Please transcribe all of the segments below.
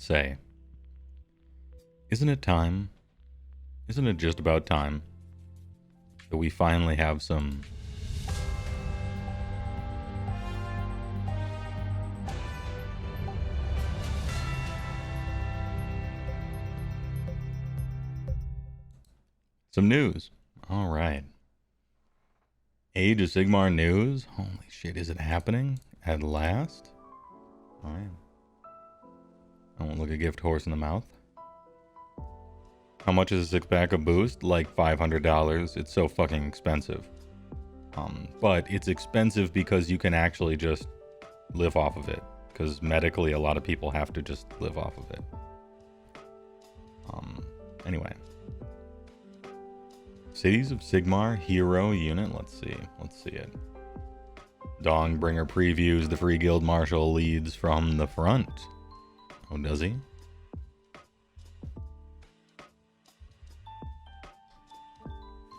say, isn't it time? Isn't it just about time that we finally have some news? All right. Age of Sigmar news? Holy shit, is it happening at last? All right. I won't look a gift horse in the mouth. How much is a six-pack of Boost? Like $500. It's so fucking expensive. But it's expensive because you can actually just live off of it. Because medically, a lot of people have to just live off of it. Anyway. Cities of Sigmar hero unit. Let's see. Let's see it. Dongbringer previews the Free Guild Marshal leads from the front. Oh, does he?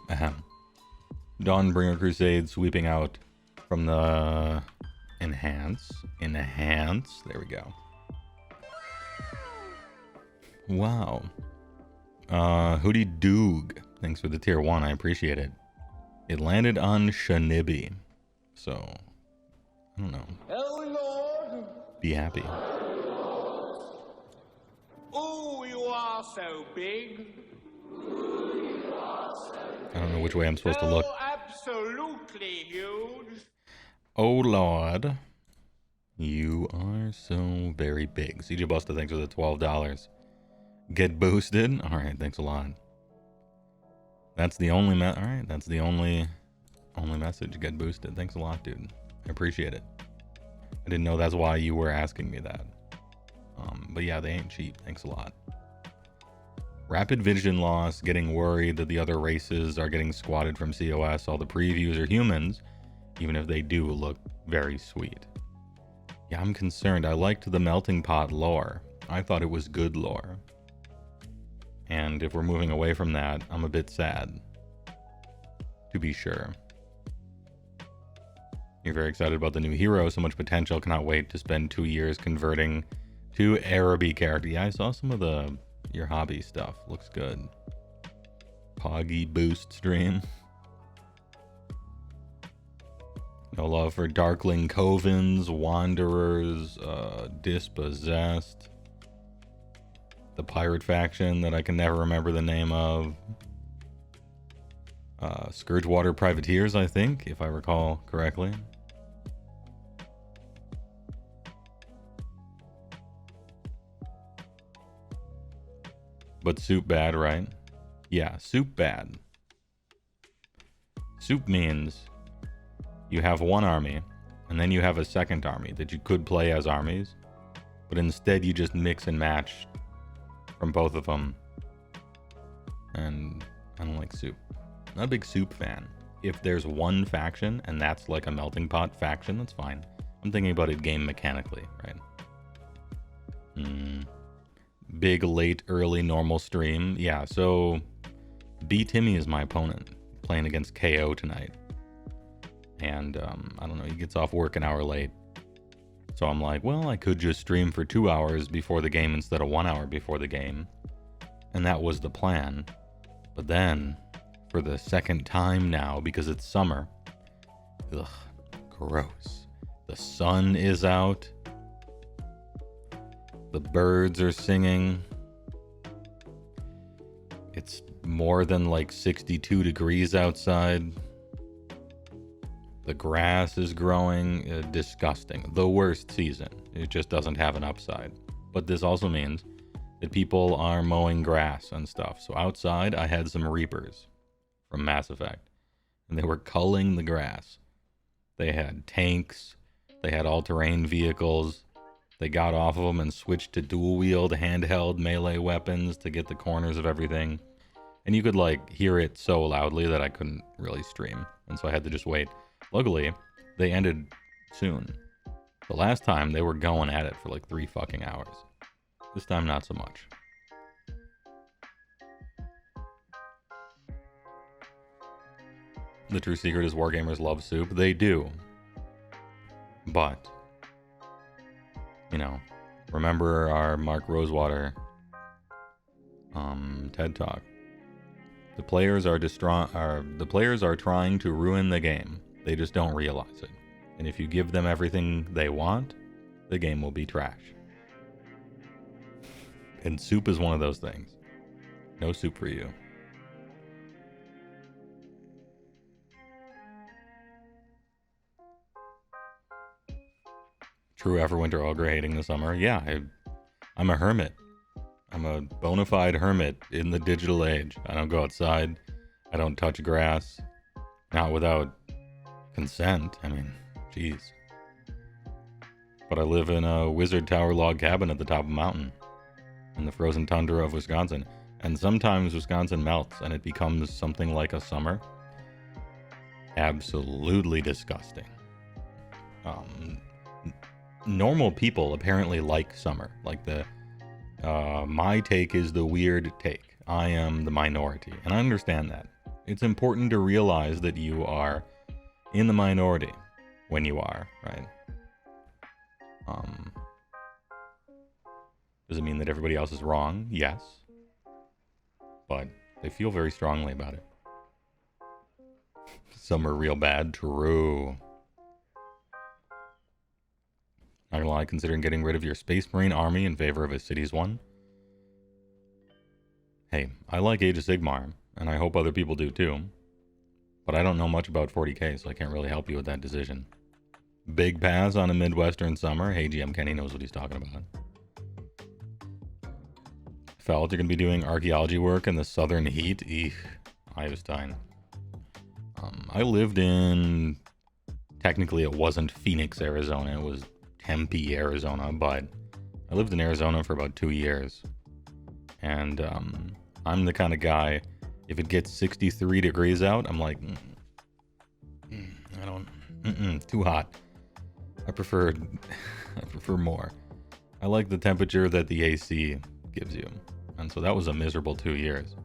Ahem. Dawnbringer Crusade sweeping out from the enhance. There we go. Wow. Hootie Doog. Thanks for the tier 1. I appreciate it. It landed on Shanibi. So, I don't know. Oh, Lord. Be happy. Oh, you are so big. I don't know which way I'm supposed to look. Oh, absolutely huge. Oh, Lord. You are so very big. CJ Buster, thanks for the $12. Get boosted. All right, thanks a lot. That's the only all right, that's the only message. Get boosted. Thanks a lot, dude. I appreciate it. I didn't know that's why you were asking me that. But yeah, they ain't cheap. Thanks a lot. Rapid vision loss, getting worried that the other races are getting squatted from COS. All the previews are humans, even if they do look very sweet. Yeah, I'm concerned. I liked the melting pot lore. I thought it was good lore. And if we're moving away from that, I'm a bit sad. To be sure. You're very excited about the new hero. So much potential. Cannot wait to spend 2 years converting to Araby character. Yeah, I saw some of your hobby stuff. Looks good. Poggy boost stream. No love for Darkling Covens, Wanderers, Dispossessed. The pirate faction that I can never remember the name of. Scourgewater Privateers, I think, if I recall correctly. But soup bad, right? Yeah, soup bad. Soup means you have one army, and then you have a second army that you could play as armies, but instead you just mix and match from both of them. And I don't like soup. Not a big soup fan. If there's one faction and that's like a melting pot faction, that's fine. I'm thinking about it game mechanically, right? Big, late, early, normal stream. Yeah, so B. Timmy is my opponent, playing against KO tonight. And I don't know, he gets off work an hour late. So I'm like, well, I could just stream for 2 hours before the game instead of 1 hour before the game. And that was the plan. But then, for the second time now, because it's summer, ugh, gross. The sun is out. The birds are singing. It's more than like 62 degrees outside. The grass is growing. Disgusting. The worst season. It just doesn't have an upside. But this also means that people are mowing grass and stuff. So outside, I had some reapers from Mass Effect. And they were culling the grass. They had tanks. They had all-terrain vehicles. They got off of them and switched to dual-wield, handheld melee weapons to get the corners of everything. And you could, like, hear it so loudly that I couldn't really stream. And so I had to just wait. Luckily, they ended soon. The last time, they were going at it for like 3 fucking hours. This time, not so much. The true secret is wargamers love soup. They do. But, you know, Remember our Mark Rosewater TED Talk. The players are trying to ruin the game. They just don't realize it. And if you give them everything they want, the game will be trash. And soup is one of those things. No soup for you. True Everwinter Ogre hating the summer. Yeah, I'm a hermit. I'm a bona fide hermit in the digital age. I don't go outside. I don't touch grass. Not without consent. I mean, jeez. But I live in a wizard tower log cabin at the top of a mountain in the frozen tundra of Wisconsin. And sometimes Wisconsin melts and it becomes something like a summer. Absolutely disgusting. Normal people apparently like summer. Like my take is the weird take. I am the minority, and I understand that. It's important to realize that you are in the minority when you are, right? Does it mean that everybody else is wrong? Yes. But they feel very strongly about it. Some are real bad. True. Not gonna lie, considering getting rid of your Space Marine army in favor of a Cities one. Hey, I like Age of Sigmar, and I hope other people do too. But I don't know much about 40k, so I can't really help you with that decision. Big pass on a Midwestern summer. Hey, GM Kenny knows what he's talking about. Felt you're gonna be doing archaeology work in the southern heat. Eek, Ivestein. I lived in... Technically, it wasn't Phoenix, Arizona. It was Tempe, Arizona, but I lived in Arizona for about 2 years. And I'm the kind of guy, if it gets 63 degrees out, I'm like, I don't, too hot. I prefer more. I like the temperature that the AC gives you. And so that was a miserable 2 years.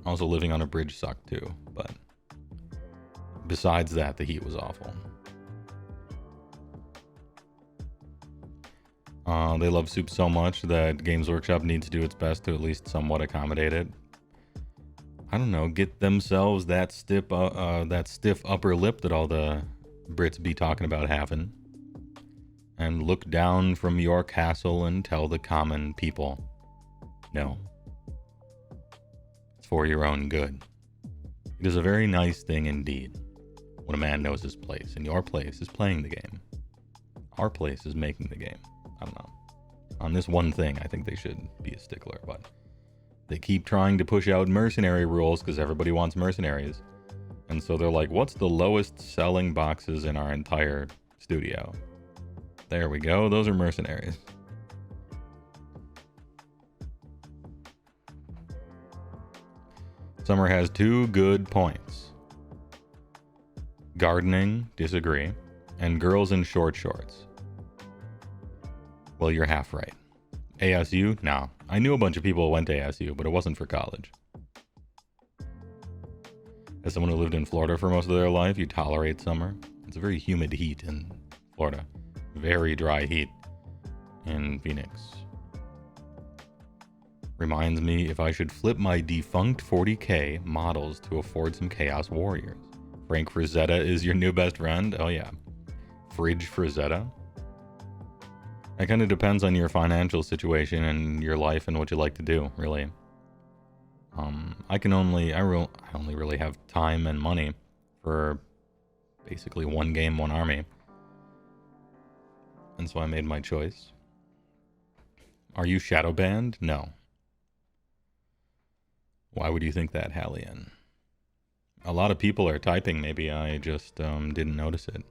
Also living on a bridge sucked too, but besides that, the heat was awful. They love soup so much that Games Workshop needs to do its best to at least somewhat accommodate it. I don't know, get themselves that stiff upper lip that all the Brits be talking about having, and look down from your castle and tell the common people, no, it's for your own good. It is a very nice thing indeed when a man knows his place, and your place is playing the game. Our place is making the game. I don't know. On this one thing, I think they should be a stickler, but they keep trying to push out mercenary rules because everybody wants mercenaries. And so they're like, what's the lowest selling boxes in our entire studio? There we go. Those are mercenaries. Summer has 2 good points. Gardening, disagree, and girls in short shorts. Well, you're half right. ASU? No. I knew a bunch of people who went to ASU, but it wasn't for college. As someone who lived in Florida for most of their life, you tolerate summer. It's a very humid heat in Florida. Very dry heat in Phoenix. Reminds me if I should flip my defunct 40k models to afford some Chaos Warriors. Frank Frazetta is your new best friend? Oh yeah. Fridge Frazetta? It kind of depends on your financial situation and your life and what you like to do, really. I only really have time and money for basically one game, one army. And so I made my choice. Are you shadow banned? No. Why would you think that, Hallian? A lot of people are typing. Maybe I just didn't notice it.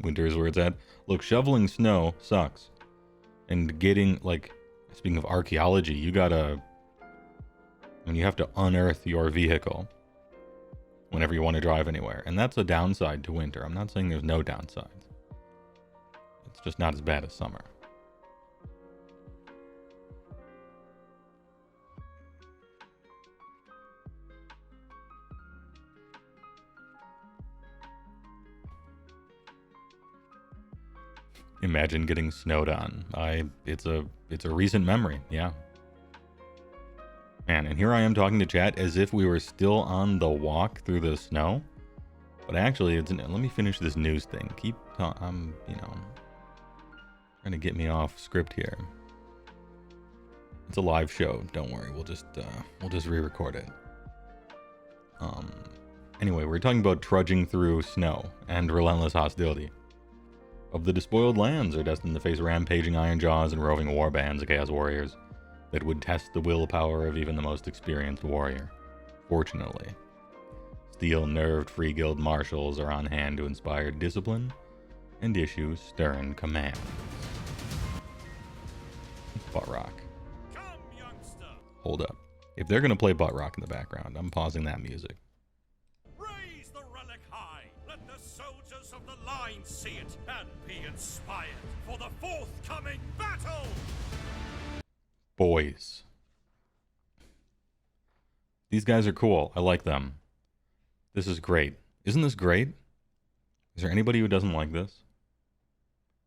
Winter is where it's at. Look, shoveling snow sucks. And getting, like, speaking of archaeology, you have to unearth your vehicle whenever you want to drive anywhere. And that's a downside to winter. I'm not saying there's no downsides. It's just not as bad as summer. Imagine getting snowed on. It's a recent memory, yeah. Man, and here I am talking to chat as if we were still on the walk through the snow. But actually, let me finish this news thing. I'm, trying to get me off script here. It's a live show. Don't worry. We'll just re-record it. Anyway, we're talking about trudging through snow and relentless hostility. Of the despoiled lands are destined to face rampaging iron jaws and roving war bands of chaos warriors that would test the willpower of even the most experienced warrior. Fortunately, steel-nerved free guild marshals are on hand to inspire discipline and issue stern commands. Butt rock. Come, youngster. Hold up. If they're gonna play butt rock in the background, I'm pausing that music. Raise the relic high. Let the soldiers of the line see it and be inspired for the forthcoming battle. Boys. These guys are cool. I like them. This is great. Isn't this great? Is there anybody who doesn't like this?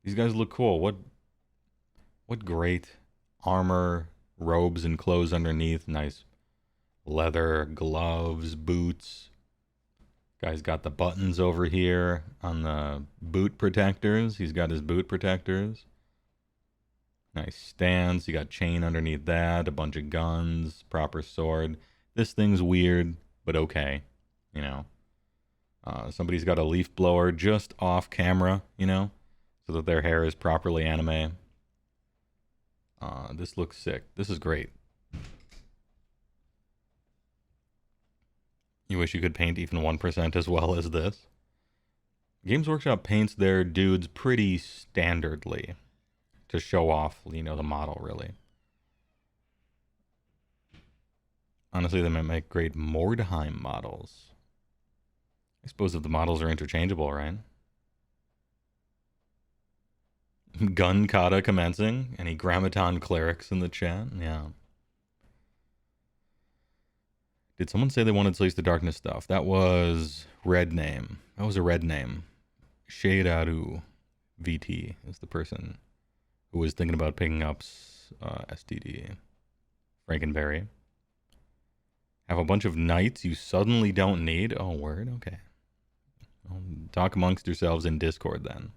These guys look cool. What great armor, robes and clothes underneath. Nice leather, gloves, boots. Guy's got the buttons over here on the boot protectors. He's got his boot protectors. Nice stance. You got chain underneath that. A bunch of guns. Proper sword. This thing's weird, but okay. Somebody's got a leaf blower just off camera, so that their hair is properly anime. This looks sick. This is great. You wish you could paint even 1% as well as this? Games Workshop paints their dudes pretty standardly to show off, the model, really. Honestly, they might make great Mordheim models. I suppose if the models are interchangeable, right? Gun kata commencing. Any Grammaton clerics in the chat? Yeah. Did someone say they wanted Slays to Darkness stuff? That was Red Name. That was a Red Name. Sheidaru VT is the person who was thinking about picking up STD. Frankenberry. Have a bunch of knights you suddenly don't need? Oh, word? Okay. Well, talk amongst yourselves in Discord then.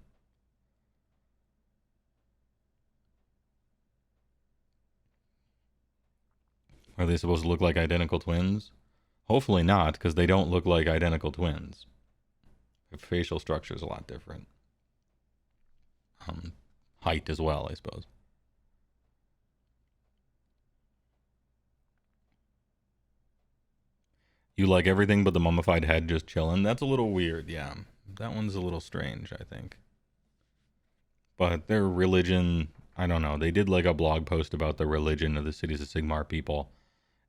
Are they supposed to look like identical twins? Hopefully not, because they don't look like identical twins. Their facial structure is a lot different. Height as well, I suppose. You like everything but the mummified head just chilling? That's a little weird, yeah. That one's a little strange, I think. But their religion, I don't know. They did like a blog post about the religion of the Cities of Sigmar people.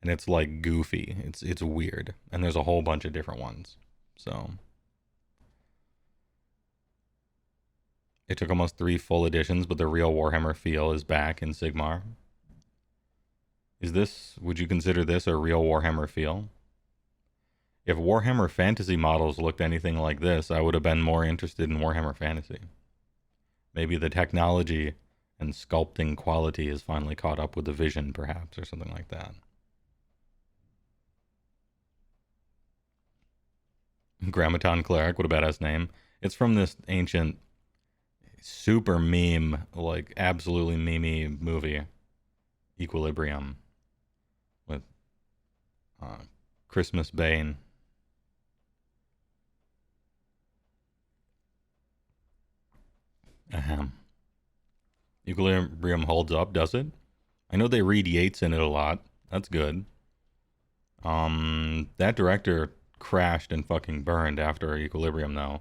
And it's like goofy. It's weird. And there's a whole bunch of different ones. So it took almost 3 full editions, but the real Warhammer feel is back in Sigmar. Would you consider this a real Warhammer feel? If Warhammer Fantasy models looked anything like this, I would have been more interested in Warhammer Fantasy. Maybe the technology and sculpting quality has finally caught up with the vision, perhaps, or something like that. Grammaton Cleric, what a badass name. It's from this ancient, super meme, like absolutely memey movie, Equilibrium, with Christmas Bane. Ahem. Equilibrium holds up, does it? I know they read Yates in it a lot. That's good. That director crashed and fucking burned after Equilibrium, though.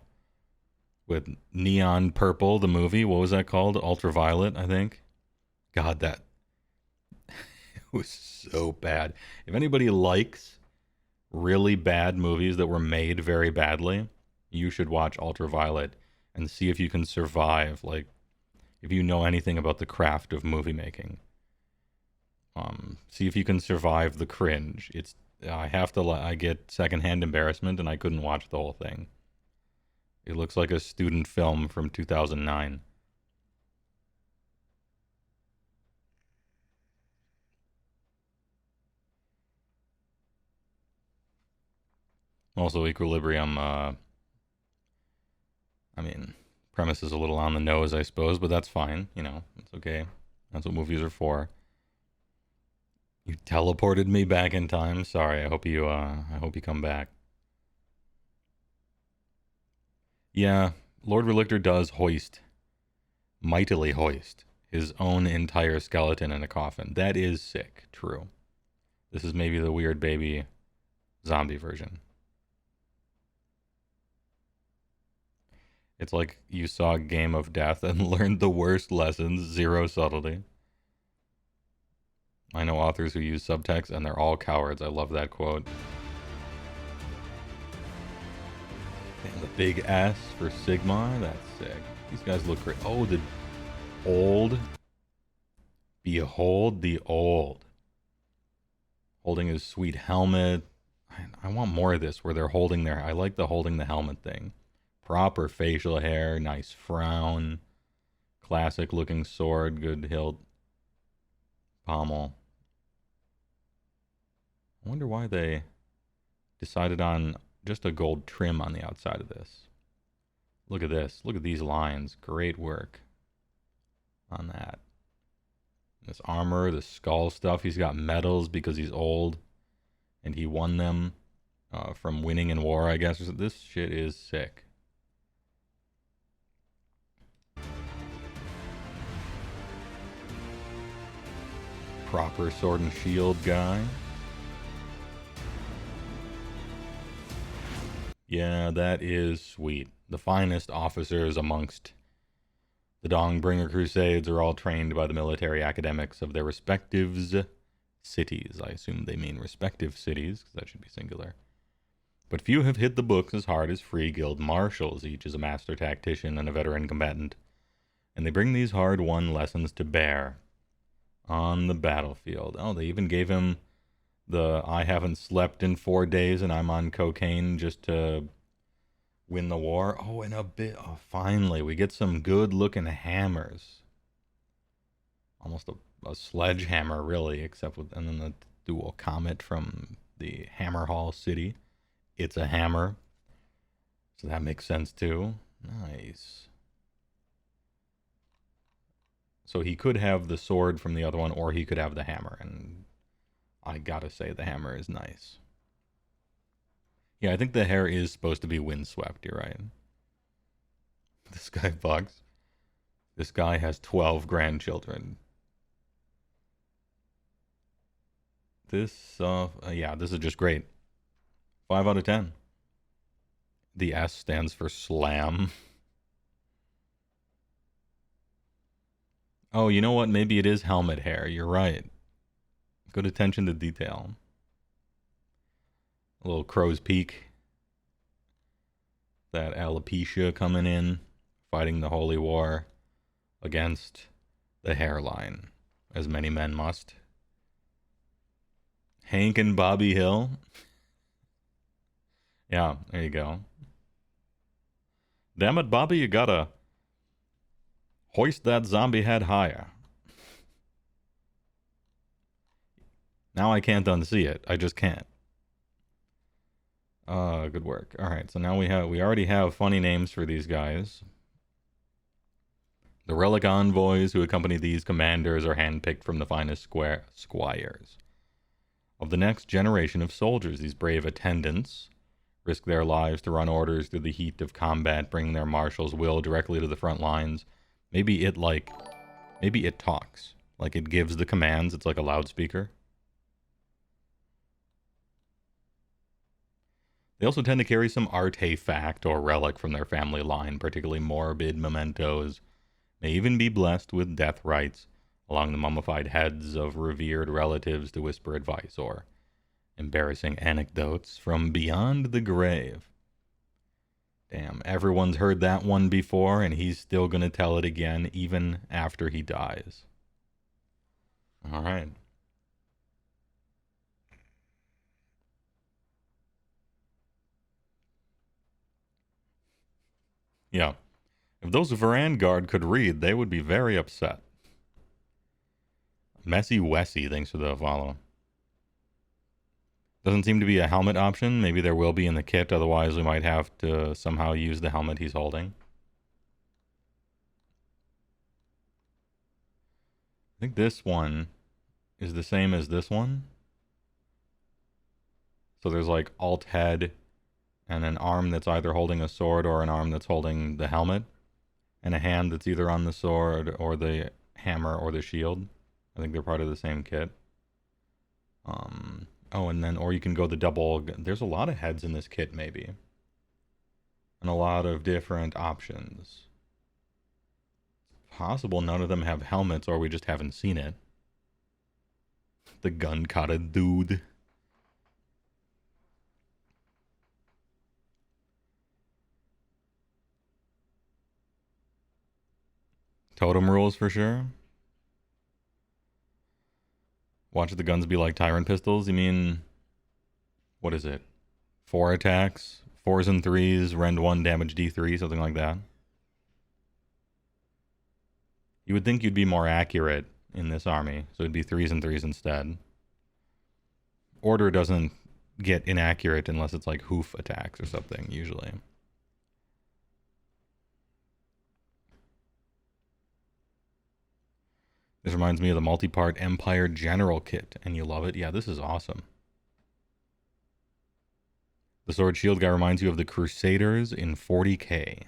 With Neon Purple, the movie. What was that called? Ultraviolet, I think. God, that it was so bad. If anybody likes really bad movies that were made very badly, you should watch Ultraviolet and see if you can survive, like, if you know anything about the craft of movie making. See if you can survive the cringe. I get secondhand embarrassment, and I couldn't watch the whole thing. It looks like a student film from 2009. Also, Equilibrium, I mean, premise is a little on the nose, I suppose, but that's fine. You know, it's okay. That's what movies are for. You teleported me back in time. Sorry. I hope you come back. Yeah, Lord Relictor does mightily hoist, his own entire skeleton in a coffin. That is sick. True. This is maybe the weird baby zombie version. It's like you saw Game of Death and learned the worst lessons, zero subtlety. I know authors who use subtext and they're all cowards. I love that quote. And the big S for Sigmar, that's sick. These guys look great. Oh, the old. Behold the old. Holding his sweet helmet. I want more of this where they're holding their... I like the holding the helmet thing. Proper facial hair, nice frown. Classic looking sword, good hilt. Pommel. I wonder why they decided on just a gold trim on the outside of this. Look at this. Look at these lines. Great work on that. This armor, the skull stuff. He's got medals because he's old. And he won them from winning in war, I guess. This shit is sick. Proper sword and shield guy. Yeah, that is sweet. The finest officers amongst the Dongbringer Crusades are all trained by the military academics of their respective cities. I assume they mean respective cities, because that should be singular. But few have hit the books as hard as Free Guild marshals. Each is a master tactician and a veteran combatant. And they bring these hard-won lessons to bear on the battlefield. Oh, they even gave him the I haven't slept in 4 days and I'm on cocaine just to win the war. Oh, and a bit. Oh, finally, we get some good-looking hammers. Almost a sledgehammer, really, except with, and then the dual comet from the Hammer Hall city. It's a hammer, so that makes sense too. Nice. So he could have the sword from the other one, or he could have the hammer, and I gotta say the hammer is nice. Yeah, I think the hair is supposed to be windswept, you're right. This guy bugs. This guy has 12 grandchildren. This, yeah, this is just great. 5 out of 10. The S stands for slam. Oh, you know what? Maybe it is helmet hair. You're right. Good attention to detail. A little crow's peak. That alopecia coming in, fighting the holy war against the hairline, as many men must. Hank and Bobby Hill. Yeah, there you go. Damn it, Bobby, you gotta hoist that zombie head higher. Now I can't unsee it. I just can't. Good work. All right, so now we already have funny names for these guys. The relic envoys who accompany these commanders are handpicked from the finest squires of the next generation of soldiers. These brave attendants risk their lives to run orders through the heat of combat, bringing their marshal's will directly to the front lines. Maybe it talks. Like it gives the commands. It's like a loudspeaker. They also tend to carry some artifact or relic from their family line, particularly morbid mementos. May even be blessed with death rites along the mummified heads of revered relatives to whisper advice or embarrassing anecdotes from beyond the grave. Damn, everyone's heard that one before, and he's still going to tell it again even after he dies. All right. Yeah. If those Vanguard could read, they would be very upset. Messy Wessy, thanks for the follow. Doesn't seem to be a helmet option. Maybe there will be in the kit. Otherwise, we might have to somehow use the helmet he's holding. I think this one is the same as this one. So there's like alt head and an arm that's either holding a sword or an arm that's holding the helmet, and a hand that's either on the sword or the hammer or the shield. I think they're part of the same kit. Oh, and then, or you can go the double. There's a lot of heads in this kit, maybe. And a lot of different options. It's possible none of them have helmets, or we just haven't seen it. The gun-kata dude. Totem rules for sure. Watch the guns be like tyrant pistols. You mean, what is it? 4 attacks, 4s and 3s, rend 1, damage D3, something like that. You would think you'd be more accurate in this army, so it'd be 3s and 3s instead. Order doesn't get inaccurate unless it's like hoof attacks or something, usually. This reminds me of the multi-part Empire General kit, and you love it? Yeah, this is awesome. The sword shield guy reminds you of the Crusaders in 40K.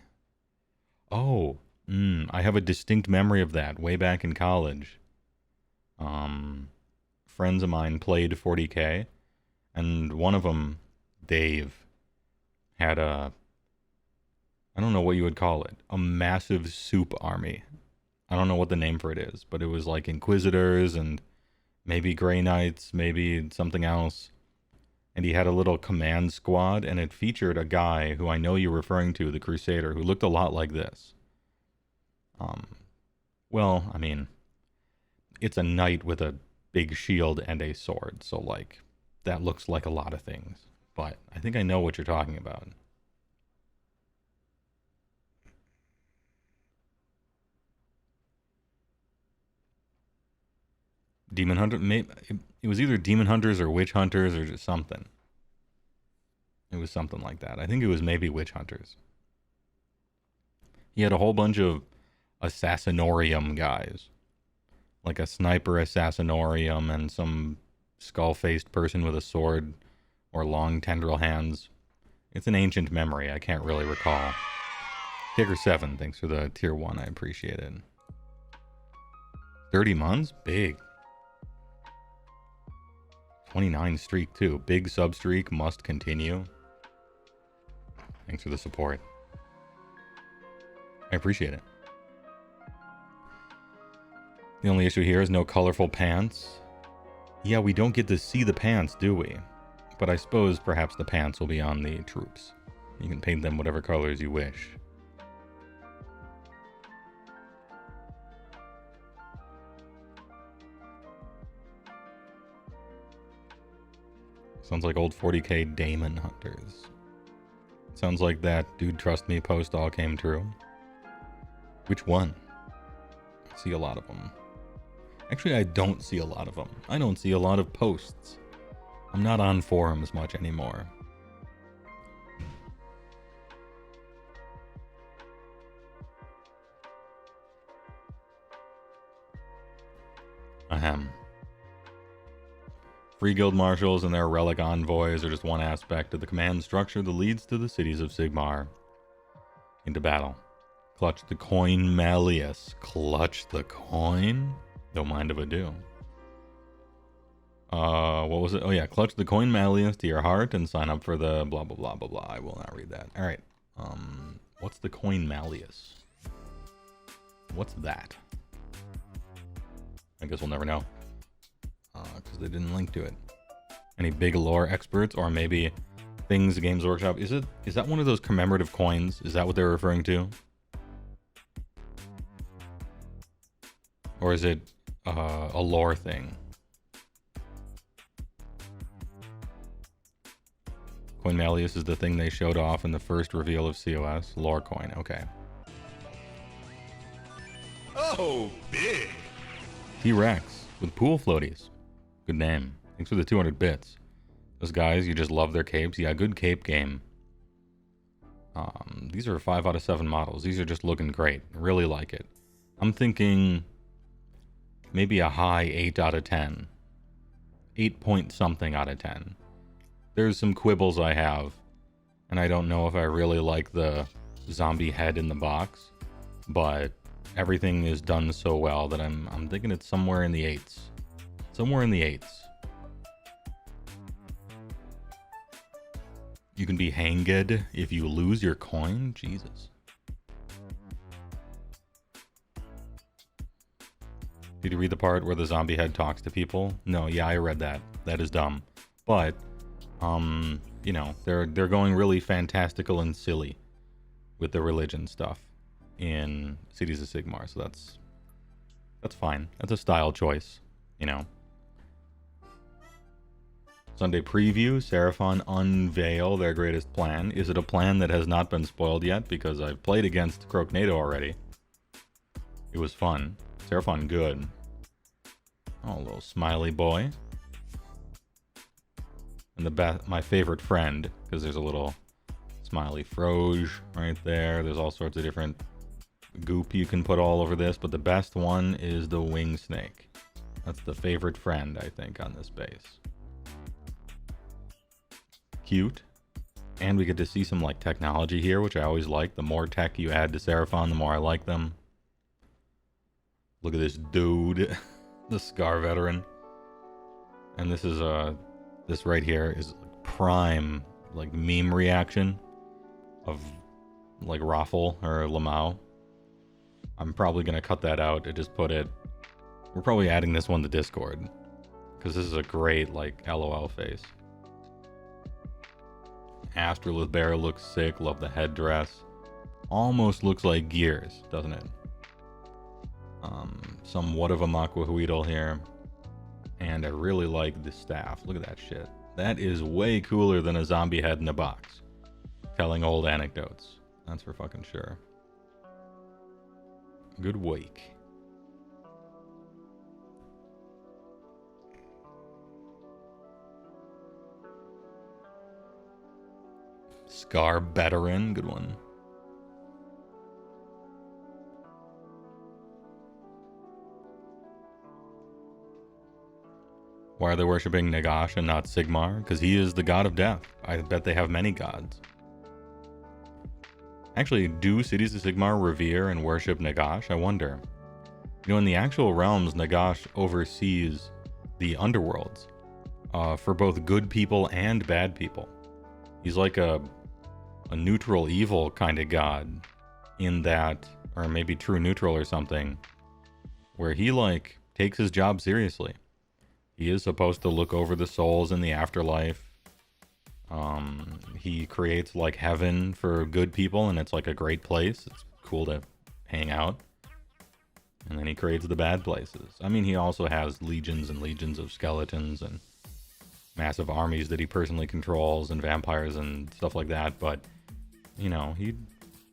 Oh, I have a distinct memory of that way back in college. Friends of mine played 40K, and one of them, Dave, had a, I don't know what you would call it, a massive soup army. I don't know what the name for it is, but it was like Inquisitors and maybe Grey Knights, maybe something else. And he had a little command squad, and it featured a guy who I know you're referring to, the Crusader, who looked a lot like this. Well, I mean, it's a knight with a big shield and a sword, so like, that looks like a lot of things. But I think I know what you're talking about. Demon Hunter, it was either Demon Hunters or Witch Hunters or just something. It was something like that. I think it was maybe Witch Hunters. He had a whole bunch of Assassinorium guys. Like a sniper Assassinorium and some skull-faced person with a sword or long tendril hands. It's an ancient memory. I can't really recall. Kicker 7, thanks for the tier 1. I appreciate it. 30 months? Big. 29 streak too. Big sub streak, must continue. Thanks for the support. I appreciate it. The only issue here is no colorful pants. Yeah, we don't get to see the pants, do we? But I suppose perhaps the pants will be on the troops. You can paint them whatever colors you wish. Sounds like old 40K Daemon Hunters. Sounds like that Dude Trust Me post all came true. Which one? I see a lot of them. Actually, I don't see a lot of them. I don't see a lot of posts. I'm not on forums much anymore. Ahem. Free guild marshals and their relic envoys are just one aspect of the command structure that leads to the cities of Sigmar. Into battle. Clutch the coin, Malleus. Clutch the coin? Don't mind if I do. What was it? Oh yeah, clutch the coin, Malleus, to your heart and sign up for the blah blah blah blah blah. I will not read that. Alright. What's the coin, Malleus? What's that? I guess we'll never know. Because they didn't link to it. Any big lore experts, or maybe things Games Workshop? Is that one of those commemorative coins? Is that what they're referring to? Or is it a lore thing? Coin Malleus is the thing they showed off in the first reveal of COS. Lore coin, okay. Oh, big! T-Rex with pool floaties. Good name. Thanks for the 200 bits. Those guys, you just love their capes. Yeah, good cape game. These are 5 out of 7 models. These are just looking great. Really like it. I'm thinking maybe a high 8 out of 10. 8 point something out of 10. There's some quibbles I have, and I don't know if I really like the zombie head in the box, but everything is done so well that I'm thinking it's somewhere in the 8s. Somewhere in the 8s. You can be hanged if you lose your coin? Jesus. Did you read the part where the zombie head talks to people? No, yeah, I read that. That is dumb. But, you know, they're going really fantastical and silly with the religion stuff in Cities of Sigmar, so that's fine. That's a style choice, you know. Sunday preview, Seraphon unveil their greatest plan. Is it a plan that has not been spoiled yet? Because I've played against Croaknado already. It was fun. Seraphon good. Oh, little smiley boy. And my favorite friend, because there's a little smiley froge right there. There's all sorts of different goop you can put all over this, but the best one is the wing snake. That's the favorite friend, I think, on this base. Cute. And we get to see some like technology here, which I always like. The more tech you add to Seraphon, the more I like them. Look at this dude, the Scar veteran. And this is this right here is prime like meme reaction of like Raffle or Lamau. I'm probably gonna cut that out and just put it. We're probably adding this one to Discord because this is a great like LOL face. Astrolith Bear looks sick. Love the headdress. Almost looks like Gears, doesn't it? Somewhat of a Makwahuidal here. And I really like the staff. Look at that shit. That is way cooler than a zombie head in a box. Telling old anecdotes. That's for fucking sure. Good week. Scar veteran, good one. Why are they worshipping Nagash and not Sigmar? Because he is the god of death. I bet they have many gods. Actually, do Cities of Sigmar revere and worship Nagash? I wonder. You know, in the actual realms, Nagash oversees the underworlds for both good people and bad people. He's like a neutral evil kind of god in that, or maybe true neutral or something, where he like takes his job seriously. He is supposed to look over the souls in the afterlife. He creates like heaven for good people, and it's like a great place. It's cool to hang out. And then he creates the bad places. I mean, he also has legions and legions of skeletons and massive armies that he personally controls and vampires and stuff like that. But, you know,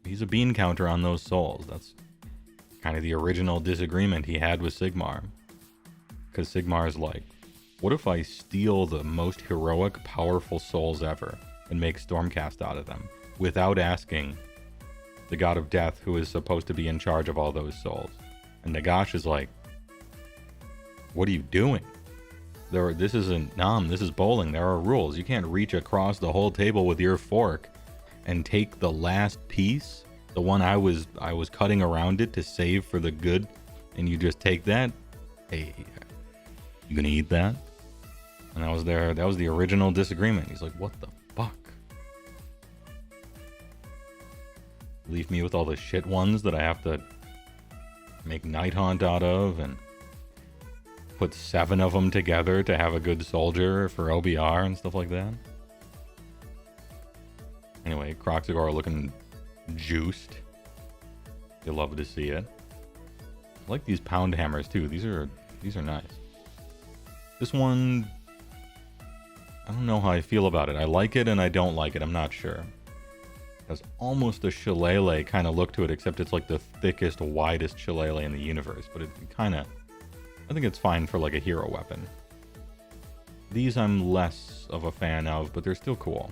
he's a bean counter on those souls. That's kind of the original disagreement he had with Sigmar. Because Sigmar's like, what if I steal the most heroic, powerful souls ever and make Stormcast out of them without asking the god of death who is supposed to be in charge of all those souls? And Nagash is like, what are you doing? This isn't Nam, this is bowling. There are rules. You can't reach across the whole table with your fork and take the last piece, the one I was cutting around it to save for the good, and you just take that. Hey, you gonna eat that? And that was the original disagreement. He's like, what the fuck? Leave me with all the shit ones that I have to make Night Haunt out of and put 7 of them together to have a good soldier for OBR and stuff like that. Anyway, Croxagore looking juiced. You'll love to see it. I like these pound hammers too. These are nice. This one, I don't know how I feel about it. I like it and I don't like it. I'm not sure. It has almost a shillelagh kind of look to it, except it's like the thickest, widest shillelagh in the universe. But it kind of, I think it's fine for like a hero weapon. These I'm less of a fan of, but they're still cool.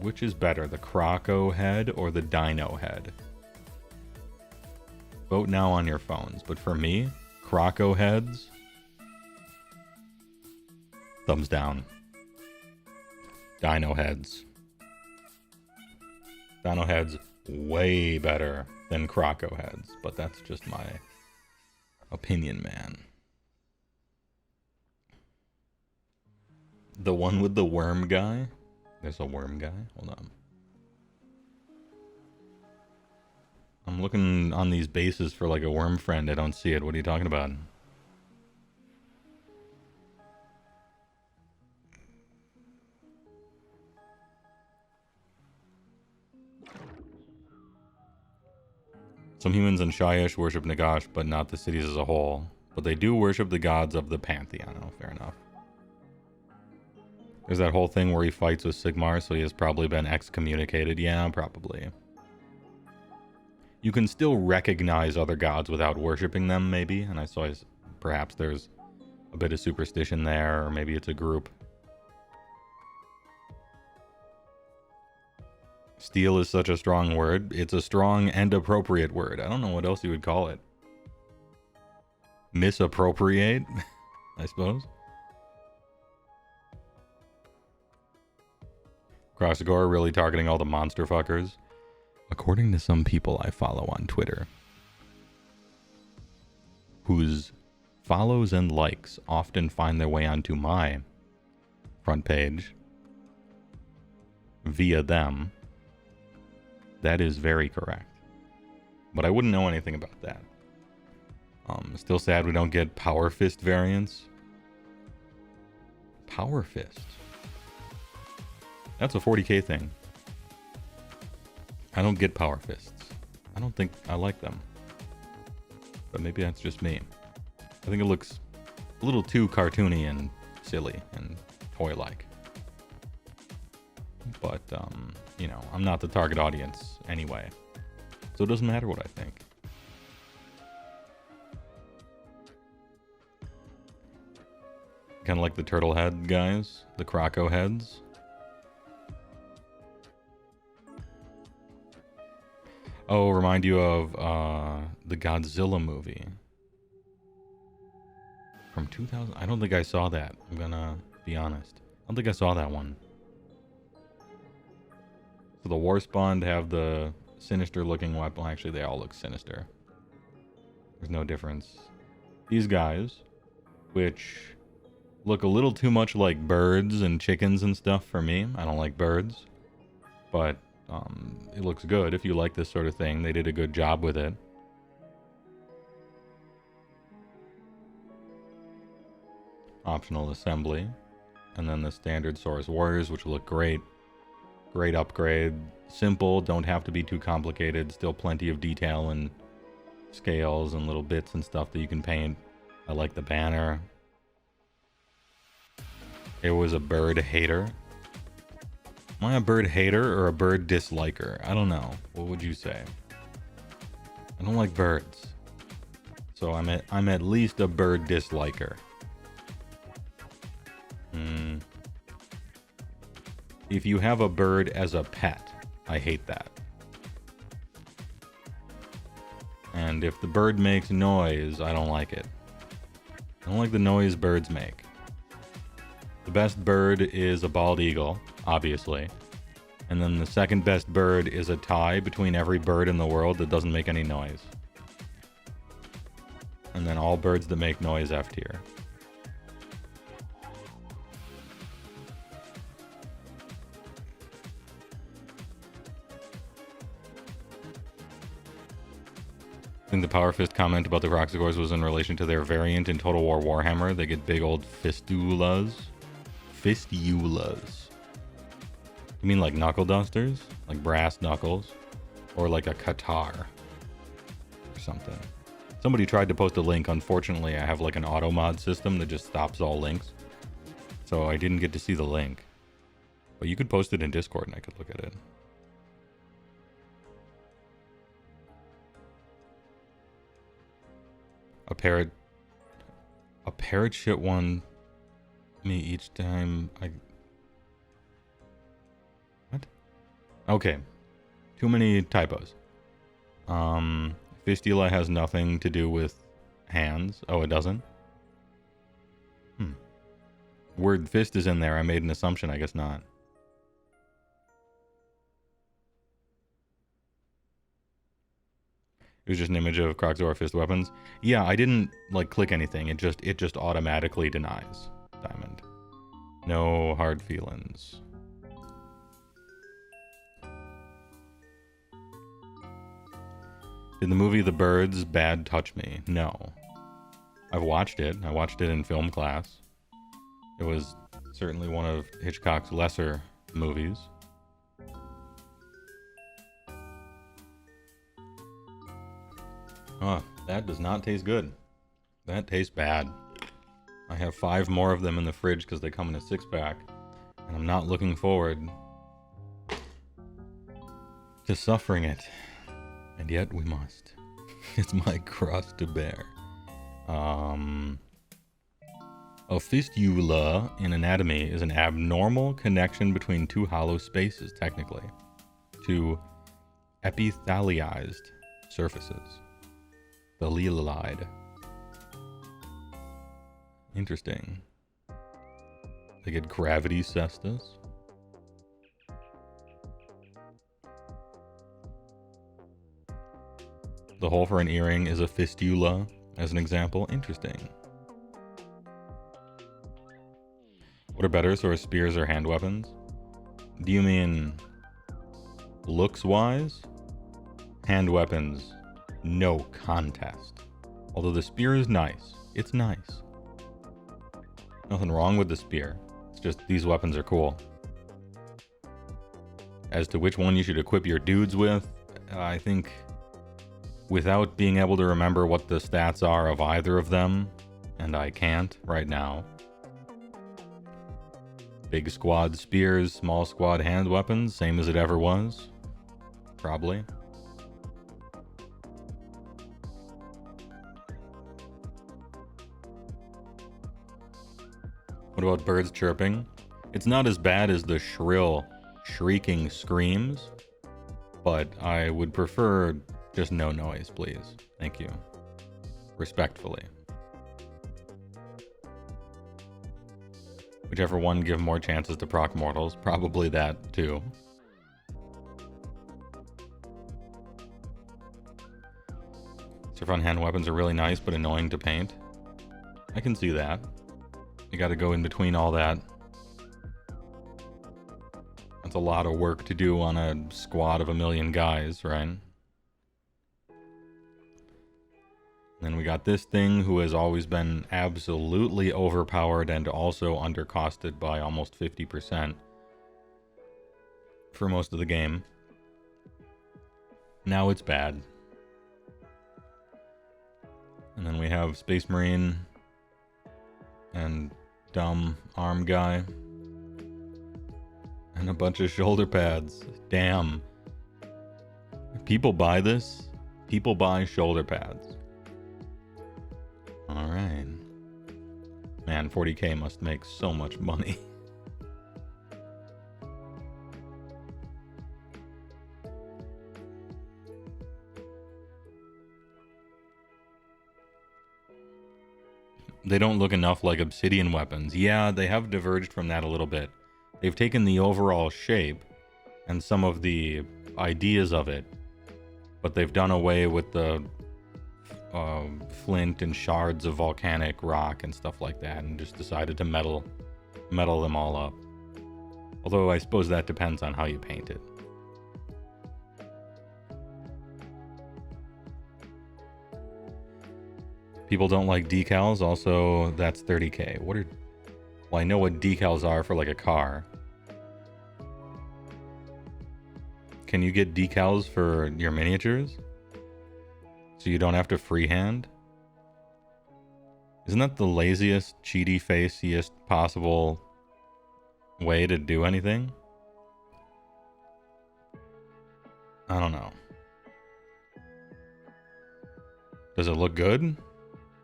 Which is better, the Croco head or the Dino head? Vote now on your phones, but for me, Croco heads, thumbs down. Dino heads. Dino heads way better than Croco heads, but that's just my opinion, man. The one with the worm guy? There's a worm guy? Hold on. I'm looking on these bases for like a worm friend. I don't see it. What are you talking about? Some humans in Shyish worship Nagash, but not the cities as a whole. But they do worship the gods of the Pantheon. Oh, fair enough. There's that whole thing where he fights with Sigmar, so he has probably been excommunicated. Yeah, probably. You can still recognize other gods without worshiping them, maybe. And I saw perhaps there's a bit of superstition there, or maybe it's a group. Steal is such a strong word. It's a strong and appropriate word. I don't know what else you would call it. Misappropriate, I suppose. Crossagore really targeting all the monster fuckers. According to some people I follow on Twitter, whose follows and likes often find their way onto my front page via them, that is very correct. But I wouldn't know anything about that. Still sad we don't get Power Fist variants. Power Fist. That's a 40k thing. I don't get Power Fists. I don't think I like them. But maybe that's just me. I think it looks a little too cartoony and silly and toy-like. But, you know, I'm not the target audience anyway. So it doesn't matter what I think. Kind of like the turtle head guys, the Croco heads. Oh, remind you of the Godzilla movie from 2000. I don't think I saw that. I'm gonna be honest. I don't think I saw that one. So the Warspawn have the sinister looking weapon. Well, actually, they all look sinister. There's no difference. These guys, which look a little too much like birds and chickens and stuff for me. I don't like birds, but it looks good if you like this sort of thing. They did a good job with it. Optional assembly. And then the standard Saurus Warriors, which look great. Great upgrade. Simple, don't have to be too complicated. Still plenty of detail and scales and little bits and stuff that you can paint. I like the banner. It was a bird hater. Am I a bird hater or a bird disliker? I don't know. What would you say? I don't like birds. So I'm at least a bird disliker. If you have a bird as a pet, I hate that. And if the bird makes noise, I don't like it. I don't like the noise birds make. The best bird is a bald eagle, obviously. And then the second best bird is a tie between every bird in the world that doesn't make any noise. And then all birds that make noise F tier. I think the Power Fist comment about the Roxagores was in relation to their variant in Total War Warhammer. They get big old fistulas. Fistulas. You mean like knuckle dusters? Like brass knuckles? Or like a Qatar? Or something. Somebody tried to post a link. Unfortunately, I have like an auto mod system that just stops all links. So I didn't get to see the link. But you could post it in Discord and I could look at it. parrot shit one me each time I... What? Okay. Too many typos. Fistula has nothing to do with hands. Oh, it doesn't? Word fist is in there. I made an assumption. I guess not. It was just an image of Krogzor fist weapons. Yeah, I didn't like click anything. It just automatically denies diamond. No hard feelings. Did the movie The Birds bad touch me? No. I've watched it. I watched it in film class. It was certainly one of Hitchcock's lesser movies. Oh, that does not taste good. That tastes bad. I have 5 more of them in the fridge because they come in a 6-pack. And I'm not looking forward to suffering it. And yet we must. It's my cross to bear. A fistula in anatomy is an abnormal connection between 2 hollow spaces, technically. 2 epithelialized surfaces. Thelialide. Interesting. They get gravity cestus. The hole for an earring is a fistula, as an example. Interesting. What are better, sort of spears or hand weapons? Do you mean looks-wise? Hand weapons, no contest. Although the spear is nice. It's nice. Nothing wrong with the spear. It's just these weapons are cool. As to which one you should equip your dudes with, I think without being able to remember what the stats are of either of them, and I can't right now. Big squad spears, small squad hand weapons, same as it ever was. Probably. What about birds chirping? It's not as bad as the shrill, shrieking screams, but I would prefer just no noise, please. Thank you. Respectfully. Whichever one give more chances to proc mortals. Probably that, too. Seraphon hand weapons are really nice, but annoying to paint. I can see that. You gotta go in between all that. That's a lot of work to do on a squad of 1,000,000 guys, right? Then we got this thing who has always been absolutely overpowered and also undercosted by almost 50% for most of the game. Now it's bad. And then we have Space Marine and dumb arm guy and a bunch of shoulder pads. Damn. People buy this. People buy shoulder pads. All right. Man, 40k must make so much money. They don't look enough like obsidian weapons. Yeah, they have diverged from that a little bit. They've taken the overall shape and some of the ideas of it, but they've done away with the flint and shards of volcanic rock and stuff like that, and just decided to metal them all up. Although I suppose that depends on how you paint it. People don't like decals. Also, that's 30k. What are... Well, I know what decals are for like a car. Can you get decals for your miniatures? So you don't have to freehand? Isn't that the laziest, cheaty faceiest possible way to do anything? I don't know. Does it look good?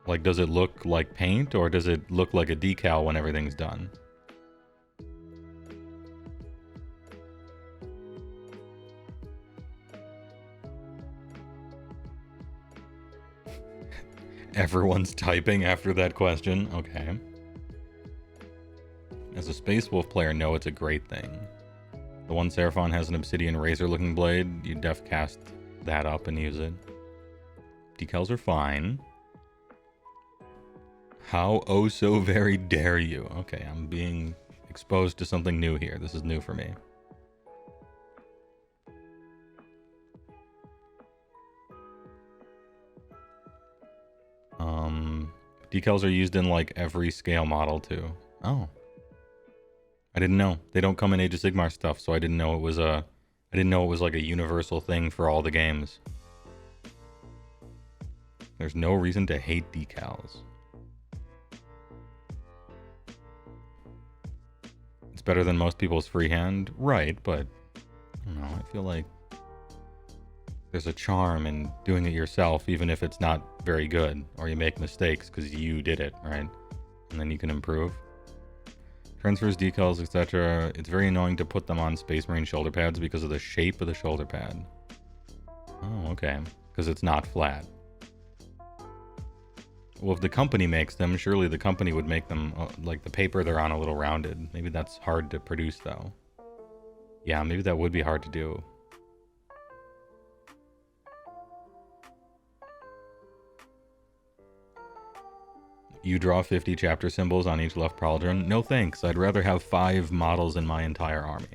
Like, does it look like paint, or does it look like a decal when everything's done? Everyone's typing after that question. Okay. As a Space Wolf player, no, it's a great thing. The one Seraphon has an obsidian razor-looking blade. You def cast that up and use it. Decals are fine. How oh so very dare you? Okay, I'm being exposed to something new here. This is new for me. Decals are used in like every scale model too. Oh. I didn't know. They don't come in Age of Sigmar stuff, so I didn't know it was like a universal thing for all the games. There's no reason to hate decals. It's better than most people's freehand, right, but I don't know, I feel like there's a charm in doing it yourself, even if it's not very good, or you make mistakes because you did it, right? And then you can improve. Transfers, decals, etc. It's very annoying to put them on Space Marine shoulder pads because of the shape of the shoulder pad. Oh, okay. Because it's not flat. Well, if the company makes them, surely the company would make them, like the paper they're on, a little rounded. Maybe that's hard to produce, though. Yeah, maybe that would be hard to do. You draw 50 chapter symbols on each left pauldron? No thanks, I'd rather have 5 models in my entire army.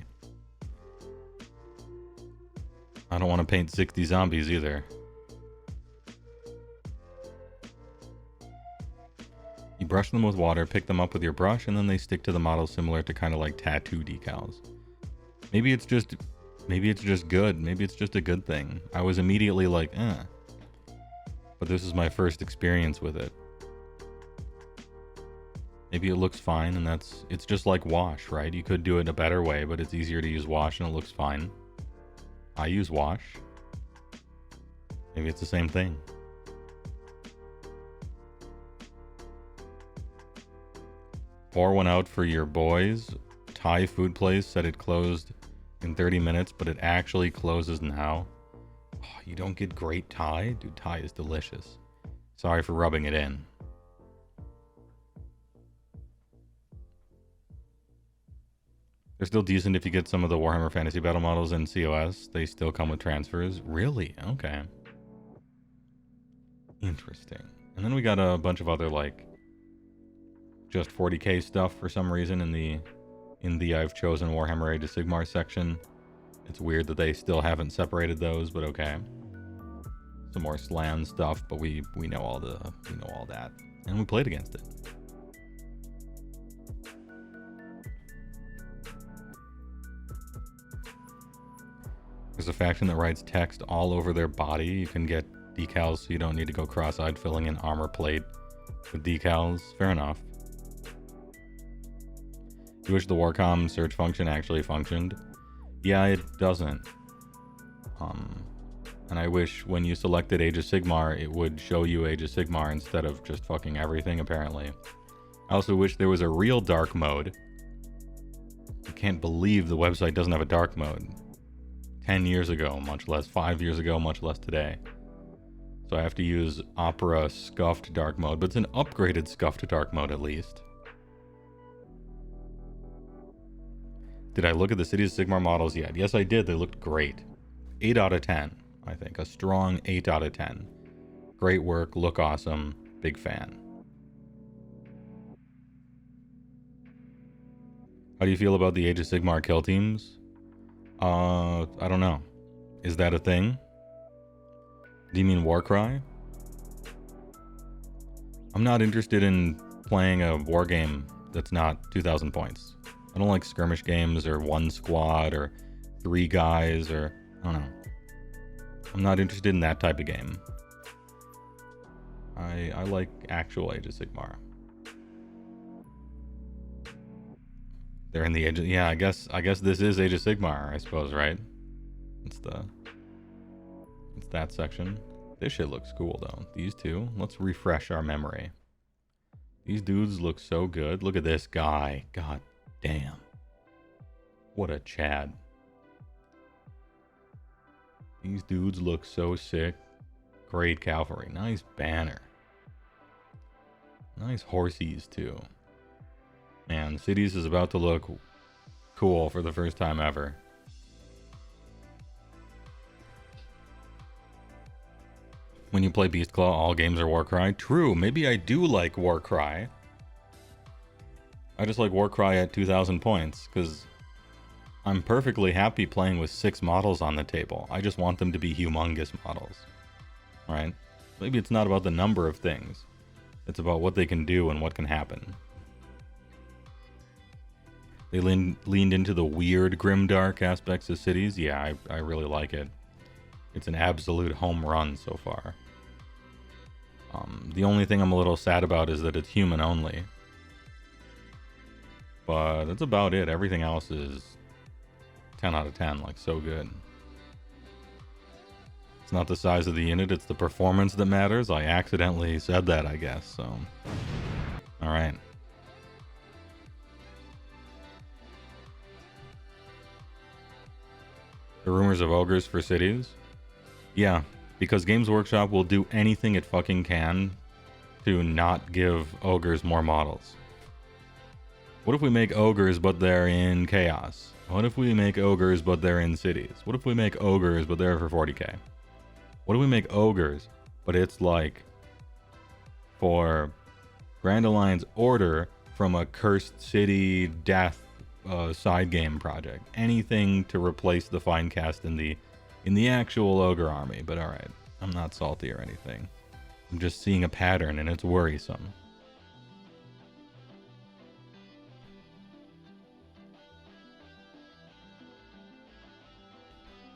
I don't want to paint 60 zombies either. You brush them with water, pick them up with your brush, and then they stick to the model, similar to kind of like tattoo decals. Maybe it's just good. Maybe it's just a good thing. I was immediately like, eh. But this is my first experience with it. Maybe it looks fine, and it's just like wash, right? You could do it a better way, but it's easier to use wash and it looks fine. I use wash. Maybe it's the same thing. Pour one out for your boys. Thai food place said it closed in 30 minutes, but it actually closes now. Oh, you don't get great Thai? Dude, Thai is delicious. Sorry for rubbing it in. They're still decent if you get some of the Warhammer Fantasy Battle models in COS. They still come with transfers. Really? Okay. Interesting. And then we got a bunch of other, like, just 40k stuff for some reason in the I've chosen Warhammer Age of Sigmar section. It's weird that they still haven't separated those, but okay. Some more Slan stuff, but we know all that. And we played against it. There's a faction that writes text all over their body. You can get decals so you don't need to go cross-eyed filling in armor plate with decals. Fair enough. You wish the Warcom search function actually functioned? Yeah, it doesn't. And I wish when you selected Age of Sigmar, it would show you Age of Sigmar instead of just fucking everything, apparently. I also wish there was a real dark mode. I can't believe the website doesn't have a dark mode. 10 years ago, much less 5 years ago, much less today. So I have to use Opera Scuffed Dark Mode, but it's an upgraded Scuffed Dark Mode at least. Did I look at the Cities of Sigmar models yet? Yes, I did. They looked great. 8 out of 10, I think. A strong 8 out of 10. Great work, look awesome, big fan. How do you feel about the Age of Sigmar kill teams? I don't know. Is that a thing? Do you mean Warcry? I'm not interested in playing a war game that's not 2,000 points. I don't like skirmish games or one squad or 3 guys or... I don't know. I'm not interested in that type of game. I like actual Age of Sigmar. They're in the Age of... Yeah, I guess this is Age of Sigmar, I suppose, right? It's that section. This shit looks cool though. These two, let's refresh our memory. These dudes look so good. Look at this guy. God damn. What a Chad. These dudes look so sick. Great cavalry. Nice banner. Nice horsies too. Man, Cities is about to look cool for the first time ever. When you play Beastclaw, all games are Warcry. True, maybe I do like Warcry. I just like Warcry at 2,000 points, because I'm perfectly happy playing with 6 models on the table. I just want them to be humongous models. Right? Maybe it's not about the number of things. It's about what they can do and what can happen. They leaned into the weird grimdark aspects of Cities. Yeah, I really like it. It's an absolute home run so far. The only thing I'm a little sad about is that it's human only. But that's about it. Everything else is 10 out of 10, like so good. It's not the size of the unit, it's the performance that matters. I accidentally said that, I guess, so. Alright. The rumors of ogres for Cities? Yeah, because Games Workshop will do anything it fucking can to not give ogres more models. What if we make ogres but they're in Chaos? What if we make ogres but they're in Cities? What if we make ogres but they're for 40k? What if we make ogres but it's like for Grand Alliance Order from a Cursed City Death side game project? Anything to replace the fine cast in the actual ogre army. But alright, I'm not salty or anything. I'm just seeing a pattern and it's worrisome.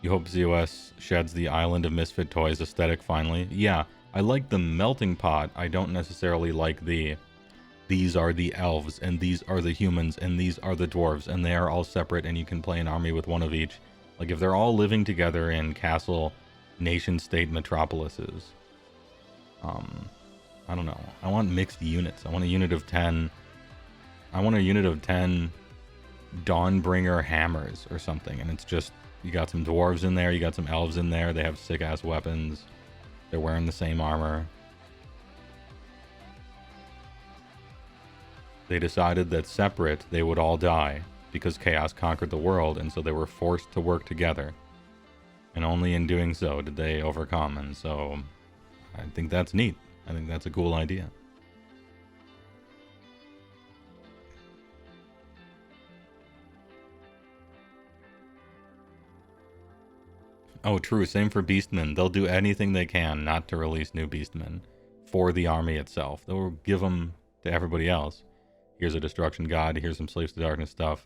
You hope ZOS sheds the Island of Misfit Toys aesthetic finally? Yeah, I like the melting pot. I don't necessarily like these are the elves, and these are the humans, and these are the dwarves, and they are all separate, and you can play an army with one of each. Like, if they're all living together in castle, nation-state metropolises, I don't know. I want mixed units. I want a unit of 10. I want a unit of 10 Dawnbringer hammers or something, and it's just, you got some dwarves in there, you got some elves in there, they have sick-ass weapons, they're wearing the same armor. They decided that separate, they would all die, because chaos conquered the world, and so they were forced to work together. And only in doing so did they overcome, and so I think that's neat. I think that's a cool idea. Oh, true. Same for Beastmen. They'll do anything they can not to release new Beastmen for the army itself. They'll give them to everybody else. Here's a Destruction God. Here's some Slaves to Darkness stuff.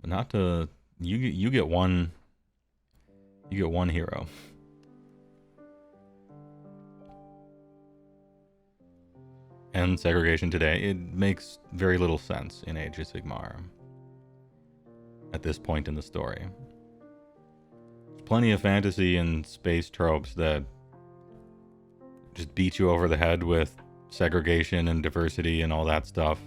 But not to... You get one... You get one hero. And segregation today. It makes very little sense in Age of Sigmar. At this point in the story. Plenty of fantasy and space tropes that just beat you over the head with segregation and diversity and all that stuff.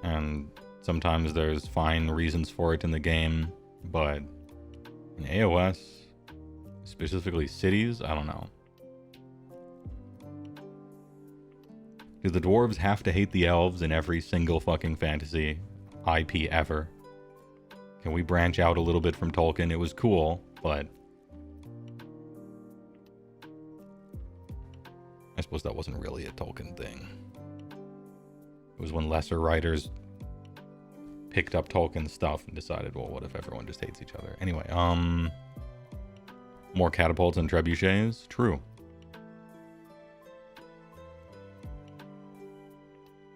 And sometimes there's fine reasons for it in the game, but in AOS, specifically cities, I don't know. Do the dwarves have to hate the elves in every single fucking fantasy IP ever? Can we branch out a little bit from Tolkien? It was cool, but I suppose that wasn't really a Tolkien thing. It was when lesser writers picked up Tolkien stuff and decided, well, what if everyone just hates each other? Anyway, more catapults and trebuchets? True.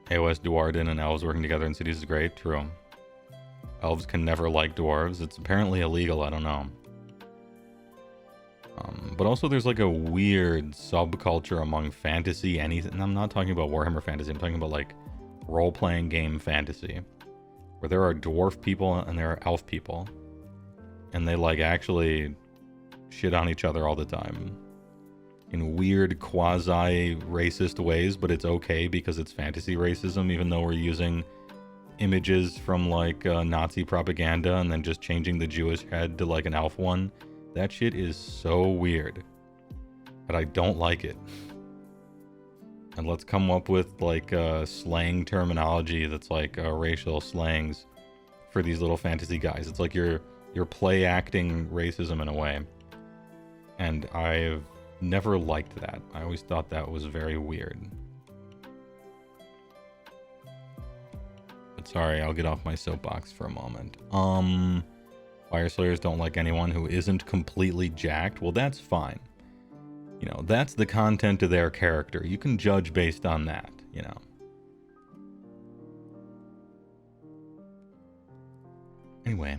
AOS, Duardin, and elves working together in cities is great. True. Elves can never like dwarves. It's apparently illegal. I don't know. But also there's like a weird subculture among fantasy anything. And I'm not talking about Warhammer fantasy. I'm talking about like role-playing game fantasy. Where there are dwarf people and there are elf people. And they like actually shit on each other all the time in weird quasi-racist ways, but it's okay because it's fantasy racism, even though we're using images from like Nazi propaganda and then just changing the Jewish head to like an elf one. That shit is so weird, but I don't like it. And let's come up with like slang terminology that's like racial slangs for these little fantasy guys. It's like you're play acting racism in a way, and I've never liked that. I always thought that was very weird. But sorry, I'll get off my soapbox for a moment. Fire Slayers don't like anyone who isn't completely jacked. Well, that's fine. You know, that's the content of their character. You can judge based on that, you know. Anyway.